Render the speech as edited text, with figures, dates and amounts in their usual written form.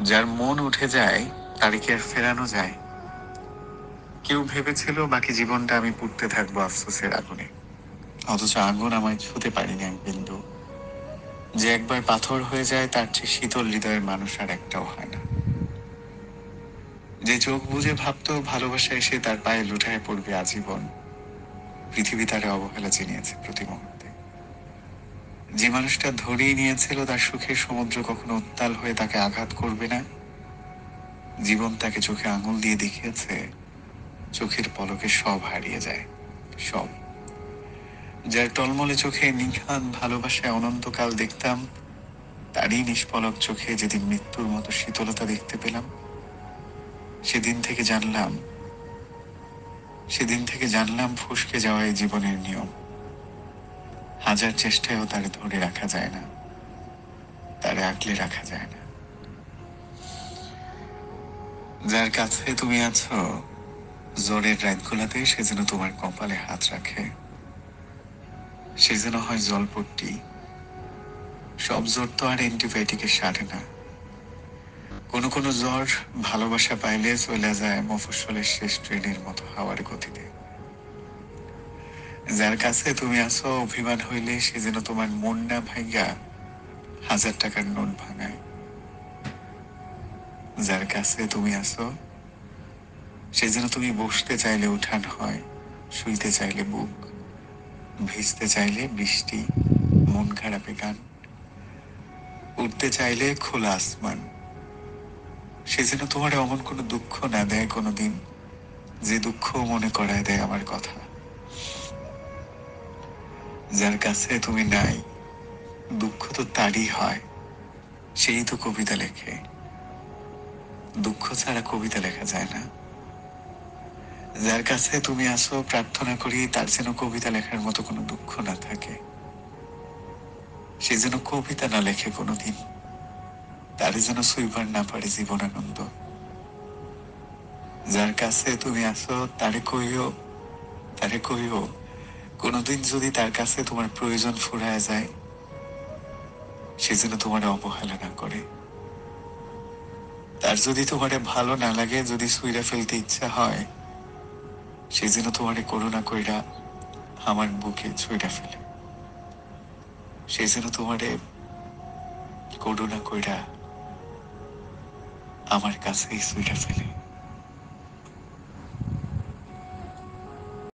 যার মন উঠে যায় তারে কি আর ফেরানো যায়? কেউ ভেবেছিল বাকি জীবনটা আমি পুড়তে থাকবো আফসোসের আগুনে, অথচ আগুন আমায় ছুতে পারিনি এক বিন্দু। যে একবার পাথর হয়ে যায় তার চেয়ে শীতল হৃদয়ের মানুষ আর একটাও হয় না। যে চোখ বুজে ভাবতো ভালোবাসা এসে তার পায়ে লুটায় পড়বে আজীবন, পৃথিবী তারে অবহেলা চিনিয়েছে প্রতি মুহূর্তে। যে মানুষটা ধরেই নিয়েছিল তার সুখের সমুদ্র কখনো উত্তাল হয়ে তাকে আঘাত করবে না, জীবন তাকে চোখে আঙুল দিয়ে দেখিয়েছে চোখের পলকে সব হারিয়ে যায়, সব। যার টলমলে চোখে নিখাদ ভালোবাসায় অনন্তকাল দেখতাম, তারই নিষ্পলক চোখে যেদিন মৃত্যুর মতো শীতলতা দেখতে পেলাম, সেদিন থেকে জানলাম সেদিন থেকে জানলাম ফসকে যাওয়া এই জীবনের নিয়ম। হাজার চেষ্টায়ও তারে ধরে রাখা যায় না, তারে আগলে রাখা যায় না। যার কাছে তুমি আছো জ্বরের রাতগুলাতে, সে যেন তোমার কপালে হাত রাখে, সে যেন হয় জলপট্টি। সব জ্বর তো আর অ্যান্টিবায়োটিকের সারে না। কোনো কোনো জ্বর ভালোবাসা পাইলে চলে যায় মফস্বলের শেষ ট্রেনের মতো হাওয়ার গতিতে। যার কাছে তুমি আছো অভিমান হইলে সে যেন তোমার মন না ভাইয়া 1000 টাকার নোট ভাঙায়। যার কাছে তুমি আছো সে যেন তুমি বসতে চাইলে উঠান হয়, শুইতে চাইলে বুক, ভিজতে চাইলে বৃষ্টি, মন খারাপে গান, উঠতে চাইলে খোলা আসমান। সে যেন তোমার অমন কোনো দুঃখ না দেয় কোনোদিন, যে দুঃখ মনে করায় দেয় আমার কথা। যার কাছে তুমি নাই, দুঃখ তো তারই হয়, সেই তো কবিতা লেখে। দুঃখ ছাড়া কবিতা লেখা যায় না। যার কাছে তুমি আসো প্রার্থনা করি তার যেন কবিতা লেখার মতো কোনো দুঃখ না থাকে, সে যেন কবিতা না লেখে কোনোদিন, তারে যেন সুইবার না পারে জীবনানন্দ। যার কাছে তুমি আসো তারে কইও কোনোদিন যদি তার কাছে তোমার প্রয়োজন ফুরায় যায়, সে যেন তোমার অবহেলা না করে। তার যদি তোমারে ভালো না লাগে, যদি সুইরা ফেলতে ইচ্ছা হয়, সে যেন তোমারে করুণা কইরা আমার বুকে ছুঁড়া ফেলে, সে যেন তোমারে করুণা কইরা আমার কাছেই ছুঁড়া ফেলে।